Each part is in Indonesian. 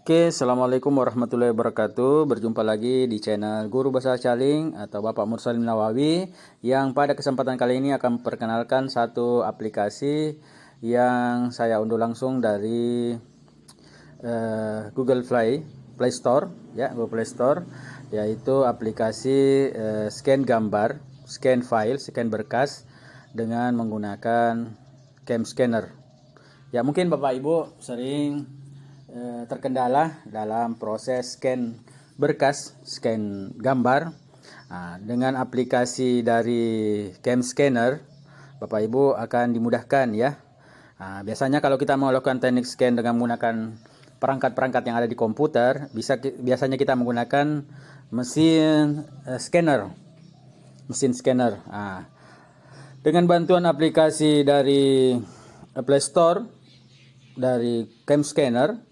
Oke, Assalamualaikum warahmatullahi wabarakatuh. Berjumpa lagi di channel Guru Bahasa Caling atau Bapak Mursalim Nawawi, yang pada kesempatan kali ini akan memperkenalkan satu aplikasi yang saya unduh langsung dari Google Play Store, ya, Google Play Store, yaitu aplikasi scan gambar, scan file, scan berkas dengan menggunakan cam scanner. Ya, mungkin Bapak Ibu sering terkendala dalam proses scan berkas, scan gambar. Dengan aplikasi dari cam scanner, Bapak Ibu akan dimudahkan, ya. Biasanya kalau kita melakukan teknik scan dengan menggunakan perangkat-perangkat yang ada di komputer, biasanya kita menggunakan mesin scanner. Dengan bantuan aplikasi dari Play Store, dari cam scanner,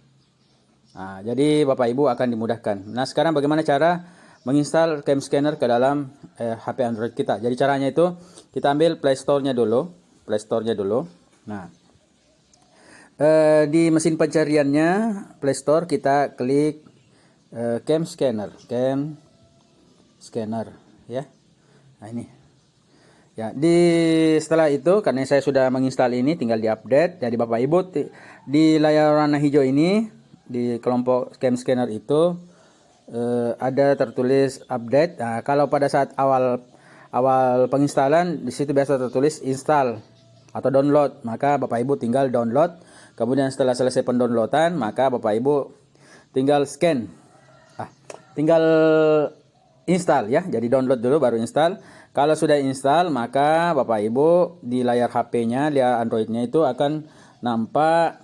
jadi Bapak Ibu akan dimudahkan. Nah, sekarang bagaimana cara menginstal cam scanner ke dalam HP Android kita? Jadi caranya itu kita ambil Play Store-nya dulu, Nah, di mesin pencariannya Play Store kita klik cam scanner, ya. Nah, ini. Ya, setelah itu, karena saya sudah menginstal ini, tinggal diupdate. Jadi Bapak Ibu di layar warna hijau ini, di kelompok cam scanner itu ada tertulis update. Nah, kalau pada saat awal penginstalan, di situ biasa tertulis install atau download. Maka Bapak Ibu tinggal download. Kemudian setelah selesai pendownloadan, maka Bapak Ibu tinggal scan. Tinggal install, ya. Jadi download dulu baru install. Kalau sudah install, maka Bapak Ibu di layar HP-nya, layar Android-nya itu akan nampak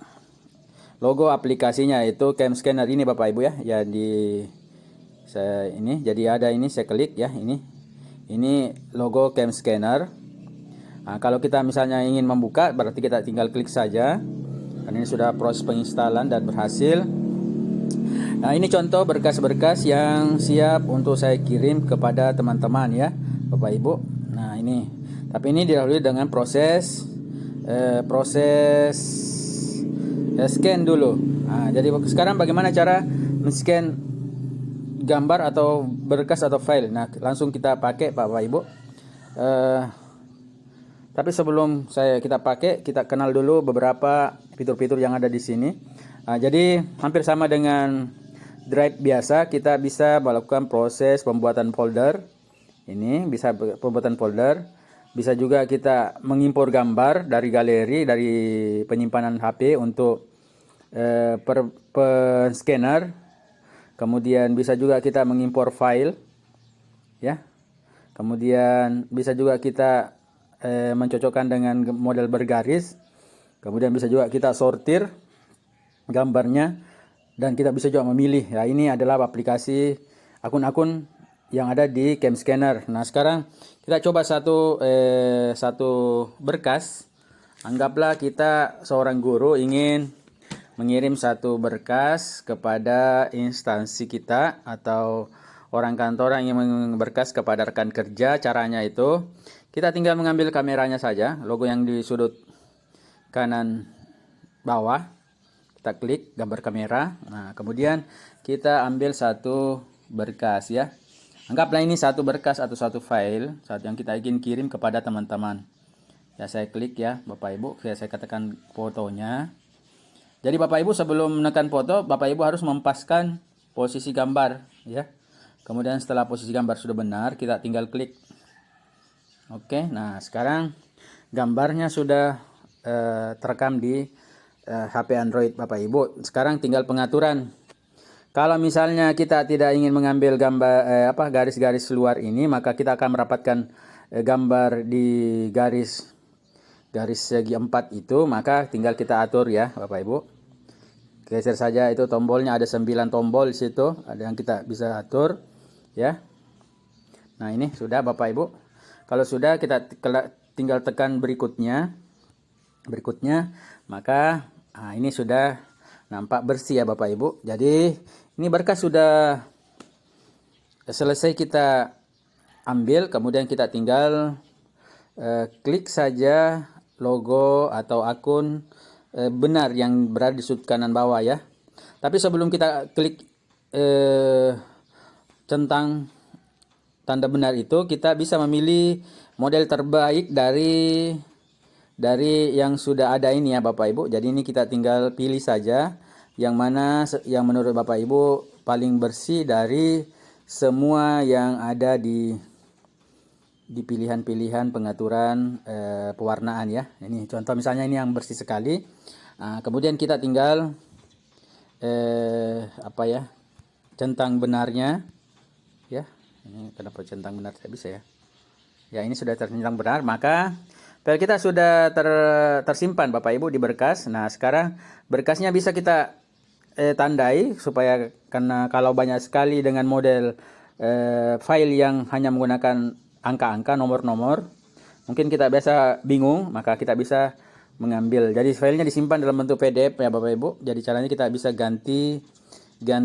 logo aplikasinya, itu cam scanner ini Bapak Ibu, ya. Jadi ada ini, saya klik, ya, ini logo cam scanner. Kalau kita misalnya ingin membuka, berarti kita tinggal klik saja. Karena ini sudah proses penginstalan dan berhasil. Nah, ini contoh berkas-berkas yang siap untuk saya kirim kepada teman-teman, ya, Bapak Ibu. Nah, ini. Tapi ini didahului dengan proses scan dulu. Jadi sekarang bagaimana cara men-scan gambar atau berkas atau file? Nah, langsung kita pakai Bapak Ibu. Tapi sebelum kita pakai, kita kenal dulu beberapa fitur-fitur yang ada di sini. Jadi hampir sama dengan Drive biasa, kita bisa melakukan proses pembuatan folder. Ini bisa pembuatan folder. Bisa juga kita mengimpor gambar dari galeri, dari penyimpanan HP untuk scanner. Kemudian bisa juga kita mengimpor file, ya. Kemudian bisa juga kita mencocokkan dengan model bergaris. Kemudian bisa juga kita sortir gambarnya, dan kita bisa juga memilih. Ya, ini adalah aplikasi akun-akun yang ada di cam scanner. Nah, sekarang kita coba satu berkas. Anggaplah kita seorang guru ingin mengirim satu berkas kepada instansi kita, atau orang kantor yang ingin berkas kepada rekan kerja. Caranya itu kita tinggal mengambil kameranya saja, logo yang di sudut kanan bawah. Kita klik gambar kamera. Nah, kemudian kita ambil satu berkas, ya. Anggaplah ini satu berkas atau satu file saat yang kita ingin kirim kepada teman-teman. Ya, saya klik, ya, Bapak Ibu. Saya katakan fotonya. Jadi Bapak Ibu sebelum menekan foto, Bapak Ibu harus mempaskan posisi gambar, ya. Kemudian setelah posisi gambar sudah benar, kita tinggal klik. Oke, nah sekarang gambarnya sudah terekam di HP Android Bapak Ibu. Sekarang tinggal pengaturan. Kalau misalnya kita tidak ingin mengambil gambar garis-garis luar ini, maka kita akan merapatkan gambar di garis segi 4 itu, maka tinggal kita atur, ya, Bapak Ibu. Geser saja itu tombolnya, ada 9 tombol di situ, ada yang kita bisa atur, ya. Nah, ini sudah Bapak Ibu. Kalau sudah, kita tinggal tekan berikutnya, maka ini sudah nampak bersih, ya, Bapak Ibu. Jadi ini berkas sudah selesai kita ambil. Kemudian kita tinggal klik saja logo atau akun benar yang berada di sudut kanan bawah, ya. Tapi sebelum kita klik centang tanda benar itu, kita bisa memilih model terbaik dari yang sudah ada ini ya Bapak Ibu. Jadi ini kita tinggal pilih saja yang mana yang menurut Bapak Ibu paling bersih dari semua yang ada di pilihan-pilihan pengaturan pewarnaan ya. Ini contoh misalnya ini yang bersih sekali. Kemudian kita tinggal centang benarnya ya. Ini kenapa centang benar tidak bisa ya? Ya, ini sudah tercentang benar, maka file kita sudah tersimpan Bapak Ibu di berkas. Nah, sekarang berkasnya bisa kita tandai supaya, karena kalau banyak sekali dengan model file yang hanya menggunakan angka-angka, nomor-nomor, mungkin kita biasa bingung, maka kita bisa mengambil. Jadi filenya disimpan dalam bentuk PDF ya Bapak Ibu. Jadi caranya kita bisa ganti ya,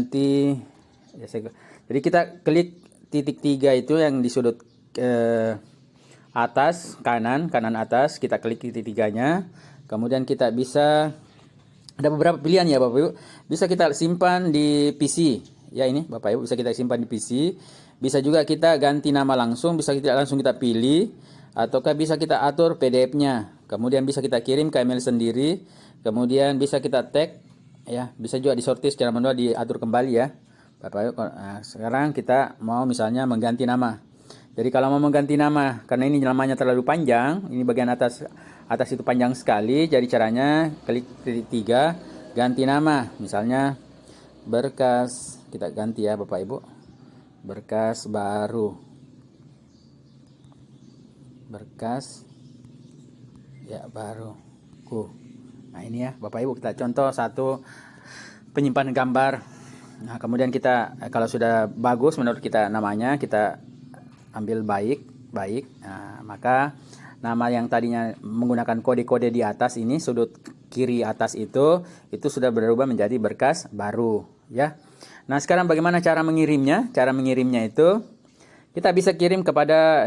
jadi kita klik titik 3 itu yang di sudut atas kanan atas, kita klik titik 3-nya. Kemudian kita bisa ada beberapa pilihan ya Bapak Ibu. Bisa kita simpan di PC. Ya ini Bapak Ibu bisa kita simpan di PC. Bisa juga kita ganti nama langsung, bisa kita langsung kita pilih, ataukah bisa kita atur PDF-nya. Kemudian bisa kita kirim ke email sendiri. Kemudian bisa kita tag ya, bisa juga disortir secara manual, diatur kembali ya. Bapak Ibu, sekarang kita mau misalnya mengganti nama. Jadi kalau mau mengganti nama, karena ini namanya terlalu panjang, ini bagian atas itu panjang sekali, jadi caranya klik titik 3, ganti nama. Misalnya berkas, kita ganti ya Bapak Ibu, berkas baru, berkas ya baruku. Nah ini ya Bapak Ibu, kita contoh satu penyimpanan gambar. Nah kemudian kita kalau sudah bagus menurut kita namanya, kita ambil baik. Nah, maka nama yang tadinya menggunakan kode-kode di atas ini, sudut kiri atas itu sudah berubah menjadi berkas baru ya. Nah sekarang bagaimana cara mengirimnya? Cara mengirimnya itu kita bisa kirim kepada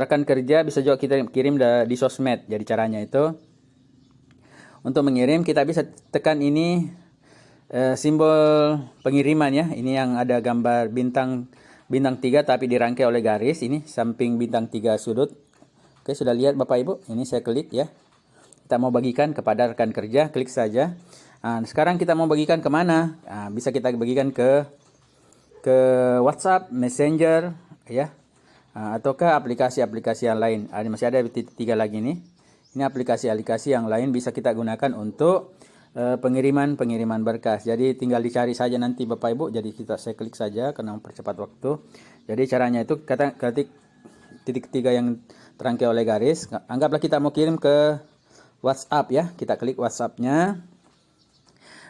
rekan kerja, bisa juga kita kirim di sosmed. Jadi caranya itu, untuk mengirim kita bisa tekan ini simbol pengiriman ya. Ini yang ada gambar bintang 3 tapi dirangkai oleh garis, ini samping bintang 3 sudut. Oke, sudah lihat Bapak Ibu? Ini saya klik ya. Kita mau bagikan kepada rekan kerja, klik saja. Nah, sekarang kita mau bagikan kemana? Nah, bisa kita bagikan ke WhatsApp, Messenger ya. Ataukah aplikasi-aplikasi yang lain. Masih ada titik 3 lagi nih. Ini aplikasi-aplikasi yang lain bisa kita gunakan untuk pengiriman berkas. Jadi tinggal dicari saja nanti Bapak Ibu. Jadi saya klik saja karena mempercepat waktu. Jadi caranya itu ketik titik 3 yang terangkai oleh garis. Anggaplah kita mau kirim ke WhatsApp ya. Kita klik WhatsApp-nya.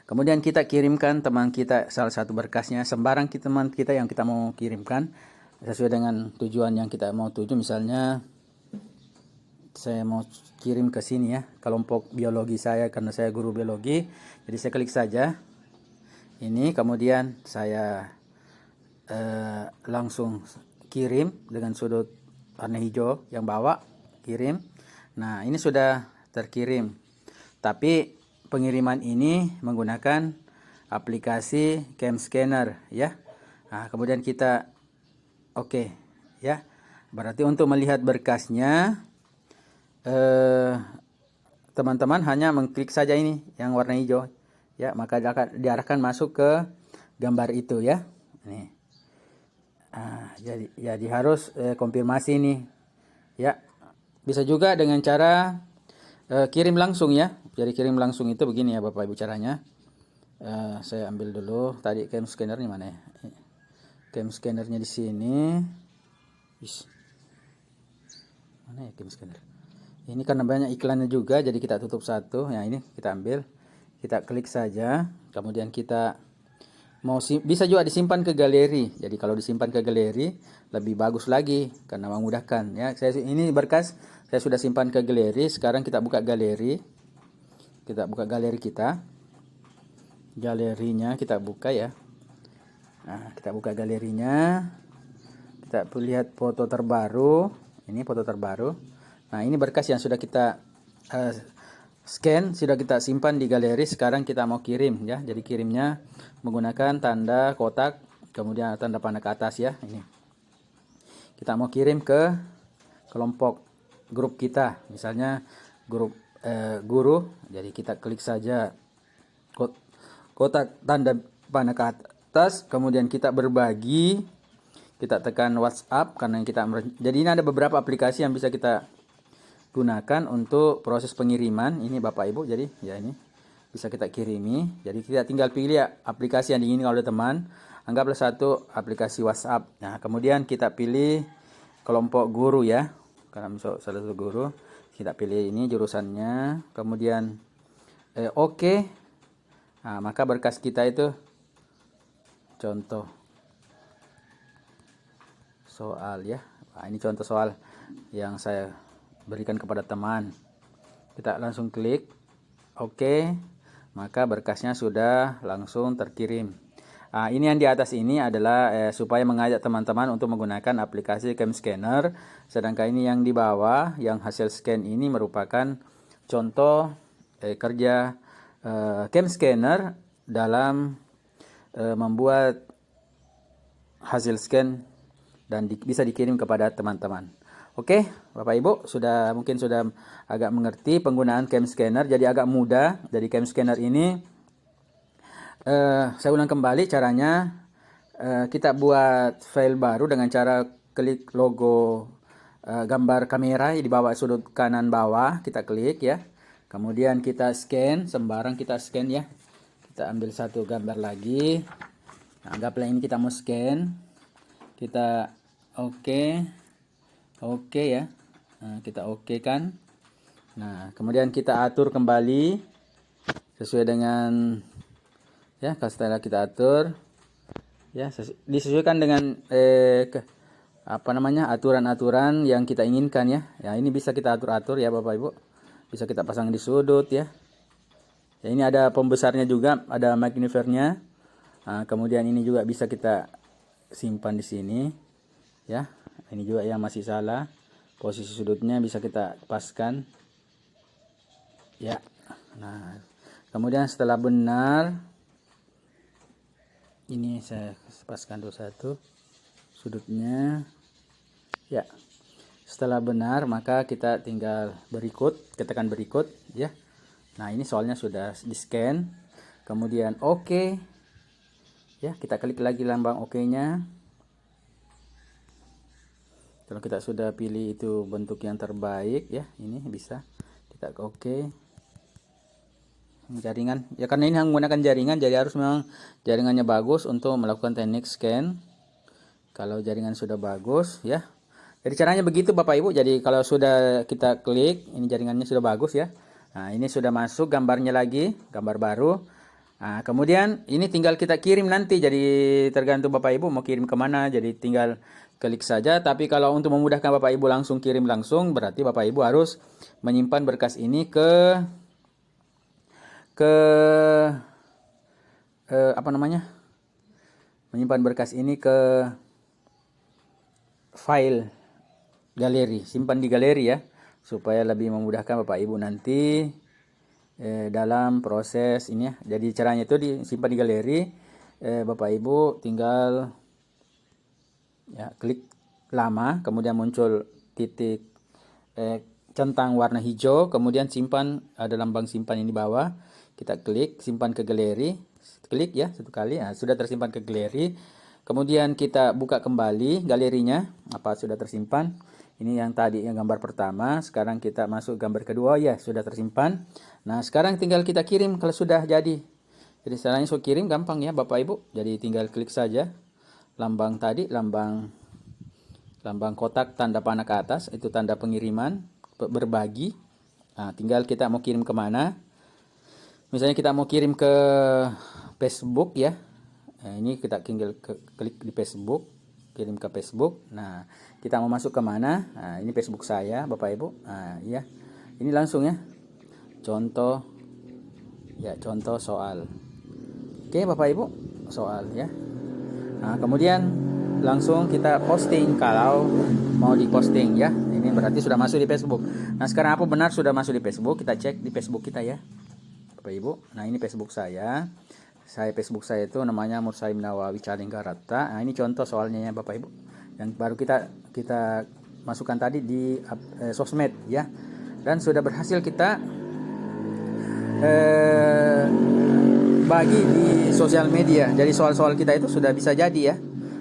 Kemudian kita kirimkan teman kita salah satu berkasnya, sembarang teman kita yang kita mau kirimkan sesuai dengan tujuan yang kita mau tuju. Misalnya saya mau kirim ke sini ya, kelompok biologi saya karena saya guru biologi. Jadi saya klik saja ini, kemudian saya langsung kirim dengan sudut warna hijau yang bawah, kirim. Nah ini sudah terkirim, tapi pengiriman ini menggunakan aplikasi Cam Scanner ya. Nah kemudian kita oke ya, berarti untuk melihat berkasnya teman-teman hanya mengklik saja ini yang warna hijau ya, maka diarahkan masuk ke gambar itu ya. Nih. Jadi harus konfirmasi nih ya. Bisa juga dengan cara kirim langsung ya. Jadi kirim langsung itu begini ya Bapak Ibu caranya. Saya ambil dulu tadi cam scannernya mana ya? Cam scannernya di sini. Mana ya cam scanner? Ini karena banyak iklannya juga, jadi kita tutup satu. Nah ini kita ambil, kita klik saja. Kemudian kita bisa juga disimpan ke galeri. Jadi kalau disimpan ke galeri lebih bagus lagi karena memudahkan ya. Ini berkas saya sudah simpan ke galeri. Sekarang kita buka galeri. Kita buka galeri kita. Galerinya kita buka ya. Nah, kita buka galerinya. Kita lihat foto terbaru. Ini foto terbaru. Nah, ini berkas yang sudah kita scan, sudah kita simpan di galeri. Sekarang kita mau kirim ya. Jadi kirimnya menggunakan tanda kotak, kemudian tanda panah ke atas ya. Ini kita mau kirim ke kelompok grup kita, misalnya grup guru. Jadi kita klik saja kotak tanda panah ke atas, kemudian kita berbagi, kita tekan WhatsApp karena kita. Jadi ini ada beberapa aplikasi yang bisa kita gunakan untuk proses pengiriman ini Bapak Ibu. Jadi ya ini bisa kita kirimi. Jadi kita tinggal pilih aplikasi yang diinginkan oleh teman. Anggaplah satu aplikasi WhatsApp. Nah, kemudian kita pilih kelompok guru ya. Karena misal salah satu guru, kita pilih ini jurusannya. Kemudian oke. Nah, maka berkas kita itu contoh soal ya. Nah, ini contoh soal yang saya berikan kepada teman. Kita langsung klik oke, maka berkasnya sudah langsung terkirim. Nah, ini yang di atas ini adalah supaya mengajak teman-teman untuk menggunakan aplikasi Cam Scanner. Sedangkan ini yang di bawah, yang hasil scan ini merupakan contoh kerja Cam Scanner dalam membuat hasil scan dan bisa dikirim kepada teman-teman. Oke, Bapak Ibu mungkin sudah agak mengerti penggunaan Cam Scanner, jadi agak mudah. Jadi Cam Scanner ini saya ulang kembali caranya. Kita buat file baru dengan cara klik logo gambar kamera di bawah sudut kanan bawah, kita klik ya. Kemudian kita scan, sembarang kita scan ya. Kita ambil satu gambar lagi. Nah, anggaplah ini kita mau scan. Kita oke ya. Nah, kita oke kan. Nah, kemudian kita atur kembali sesuai dengan ya, setelah kita atur ya, disesuaikan dengan aturan-aturan yang kita inginkan ya. Ya, ini bisa kita atur-atur ya Bapak Ibu. Bisa kita pasang di sudut ya. Ya, ini ada pembesarnya juga, ada magnifier-nya. Nah, kemudian ini juga bisa kita simpan di sini ya. Ini juga yang masih salah, posisi sudutnya bisa kita paskan ya. Nah, kemudian setelah benar, ini saya paskan dulu satu sudutnya ya. Setelah benar, maka kita tinggal berikut, tekan berikut ya. Nah, ini soalnya sudah di scan. Kemudian oke ya, kita klik lagi lambang oke-nya. Kalau kita sudah pilih itu bentuk yang terbaik ya, ini bisa kita oke. Jaringan ya, karena ini menggunakan jaringan, jadi harus memang jaringannya bagus untuk melakukan teknik scan. Kalau jaringan sudah bagus ya, jadi caranya begitu Bapak Ibu. Jadi kalau sudah kita klik, ini jaringannya sudah bagus ya. Nah, ini sudah masuk gambarnya lagi, gambar baru. Nah, kemudian ini tinggal kita kirim nanti. Jadi tergantung Bapak Ibu mau kirim kemana, jadi tinggal klik saja. Tapi kalau untuk memudahkan Bapak Ibu langsung kirim langsung, berarti Bapak Ibu harus menyimpan berkas ini ke menyimpan berkas ini ke file galeri, simpan di galeri ya, supaya lebih memudahkan Bapak Ibu nanti dalam proses ini ya. Jadi caranya itu disimpan di galeri. Bapak Ibu tinggal ya, klik lama, kemudian muncul titik centang warna hijau, kemudian simpan, ada lambang simpan ini di bawah. Kita klik simpan ke galeri, klik ya satu kali. Nah, sudah tersimpan ke galeri. Kemudian kita buka kembali galerinya, apa sudah tersimpan. Ini yang tadi yang gambar pertama, sekarang kita masuk gambar kedua ya, sudah tersimpan. Nah, sekarang tinggal kita kirim kalau sudah jadi. Jadi caranya kirim gampang ya Bapak Ibu. Jadi tinggal klik saja lambang tadi, lambang kotak tanda panah ke atas, itu tanda pengiriman, berbagi. Nah, tinggal kita mau kirim kemana. Misalnya kita mau kirim ke Facebook ya. Nah, ini kita tinggal klik di Facebook, kirim ke Facebook. Nah, kita mau masuk ke mana? Nah, ini Facebook saya, Bapak Ibu. Nah, ya. Ini langsung ya. Contoh soal. Oke, Bapak Ibu, soal ya. Nah, kemudian langsung kita posting kalau mau diposting ya. ini berarti sudah masuk di Facebook. Nah, sekarang apa benar sudah masuk di Facebook? Kita cek di Facebook kita ya, Bapak Ibu. Nah, ini Facebook saya. Facebook saya itu namanya Mursalim Nawawi Calingkarata. Nah, ini contoh soalnya ya Bapak Ibu. Yang baru kita masukkan tadi di sosmed ya. Dan sudah berhasil kita bagi di sosial media. Jadi soal-soal kita itu sudah bisa jadi ya.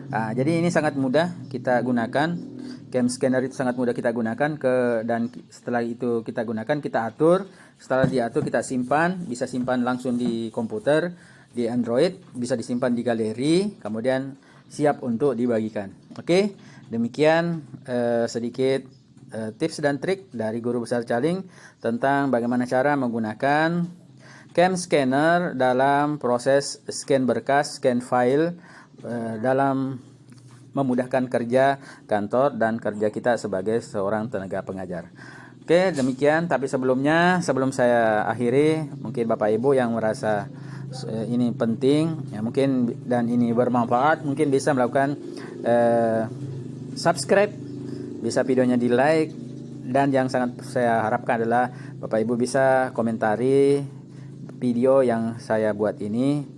Nah, jadi ini sangat mudah kita gunakan. Cam scanner itu sangat mudah kita gunakan dan setelah itu kita gunakan, kita atur. Setelah diatur kita simpan, bisa simpan langsung di komputer, di Android, bisa disimpan di galeri, kemudian siap untuk dibagikan. Oke, demikian sedikit tips dan trik dari Guru Besar Caling tentang bagaimana cara menggunakan cam scanner dalam proses scan berkas, scan file dalam memudahkan kerja kantor dan kerja kita sebagai seorang tenaga pengajar. Oke, demikian. Tapi sebelum saya akhiri, mungkin Bapak Ibu yang merasa ini penting, ya mungkin dan ini bermanfaat, mungkin bisa melakukan subscribe, bisa videonya di like, dan yang sangat saya harapkan adalah Bapak Ibu bisa komentari video yang saya buat ini.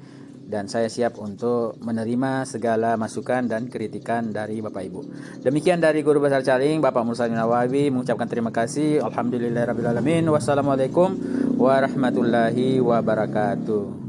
Dan saya siap untuk menerima segala masukan dan kritikan dari Bapak Ibu. Demikian dari Guru Besar Caling, Bapak Mursalim Nawawi, mengucapkan terima kasih. Alhamdulillahirrabbilalamin. Wassalamualaikum warahmatullahi wabarakatuh.